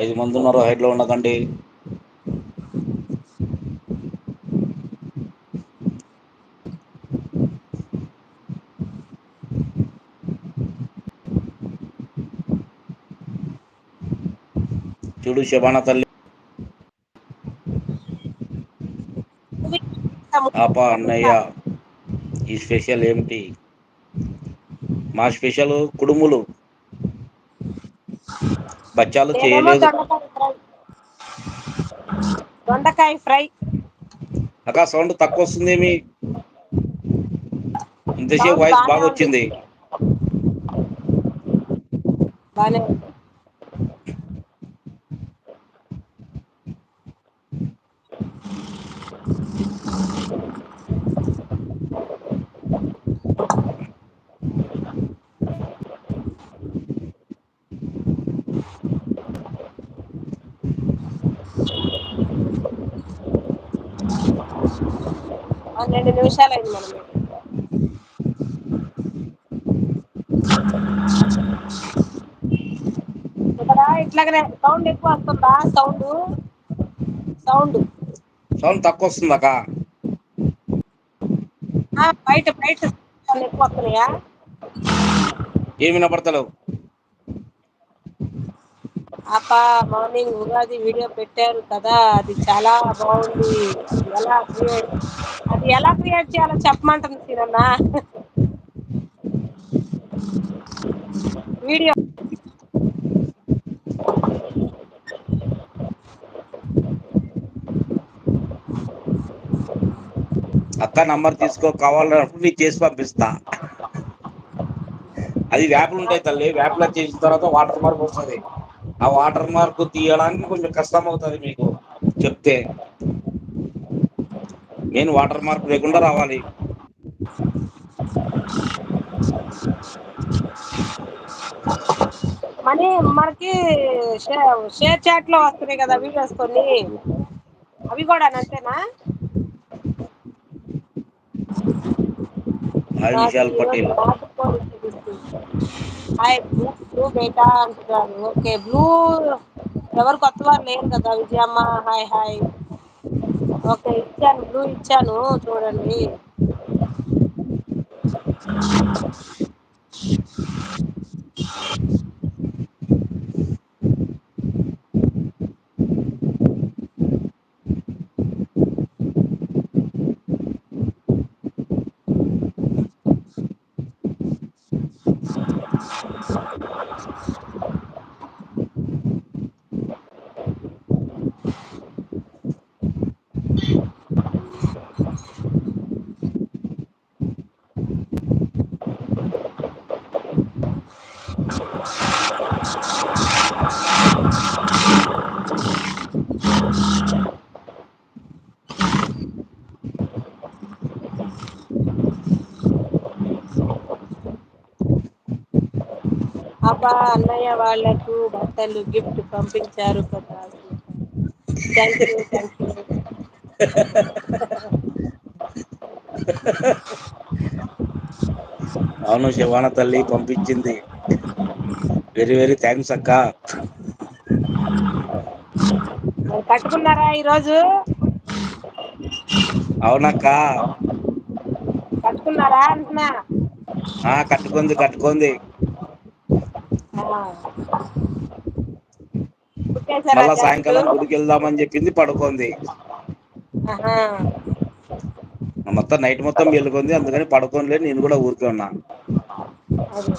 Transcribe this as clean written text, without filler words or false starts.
5 మంది ఉన్నారు, హైట్ లో ఉండకండి. చూడు శబానా తల్లి ఆపా అన్నయ్య, ఈ స్పెషల్ ఏమిటి? మా స్పెషల్ కుడుములు. బచ్చాలు నేనేమో చేయలేదు. దొండకాయ ఫ్రై. అక్క సౌండ్ తక్కువ వస్తుందేమి? ఇంతసేపు సౌండ్ వాయిస్ బానే బాగా ఉంది. వచ్చింది. బానే ఉంది. పన్నెండు నిమిషాలయింది మనం పెట్టి. ఇక్కడ ఇట్లాగనే సౌండ్ ఎక్కువ వస్తుందా? సౌండ్ సౌండ్ తక్కువ వస్తుందక్క. బయట ఎక్కువ వస్తున్నాయా? ఏమి వినపడతలేవు. ఆపా మార్నింగ్ ఉగాది వీడియో పెట్టారు కదా, అది చాలా బాగుంది. అది ఎలా క్రియేట్ చేయాలో చెప్పమంటుంది సీనన్న. వీడియో అక్క నంబర్ తీసుకో, కావాలన్నప్పుడు నీకు చేసి పంపిస్తా. అది వ్యాప్లు ఉంటాయి తల్లి, వ్యాప్ల చేసిన తర్వాత వాటర్ మార్క్ వస్తుంది. ఆ వాటర్ మార్క్ తీయడానికి కొంచెం కష్టం అవుతుంది మీకు చెప్తే. మెయిన్ వాటర్ మార్క్ లేకుండా రావాలి. మనీ మనకి షేర్ చాట్ లో వస్తున్నాయి కదా వీడియోస్ కొన్ని, అవి కూడా అంతేనా? 5 నాది నిమిషాలు ఈరోజు పటేల్. నాటుకోడి పులుసు. హాయ్ బ్లూ బేటా అంటున్నారు. ఓకే బ్లూ ఎవరు కొత్త వారు లేరు కదా. Vijayamma hi hi. ఓకే ఇచ్చాను, బ్లూ ఇచ్చాను చూడండి. అబ్బా అన్నయ్య వాళ్ళకు బట్టలు గిఫ్ట్ పంపించారు కదా. Thank you. అవును శబాన తల్లి పంపించింది. వెరీ వెరీ థ్యాంక్స్ అక్క. కట్టుకున్నారా ఈరోజు? అవునక్క. కట్టుకున్నారా అంటున్నా? కట్టుకుంది. కుట్టేశారా మళ్ళా జాకెట్? సాయంకాలం గుడికి వెళ్దామని చెప్పింది, పడుకోంది. ఆహా. మొత్తం నైట్ మొత్తం మెలుకుంది, అందుకని పడుకోనిలే నేను కూడా ఊరికే ఉన్నా. అదే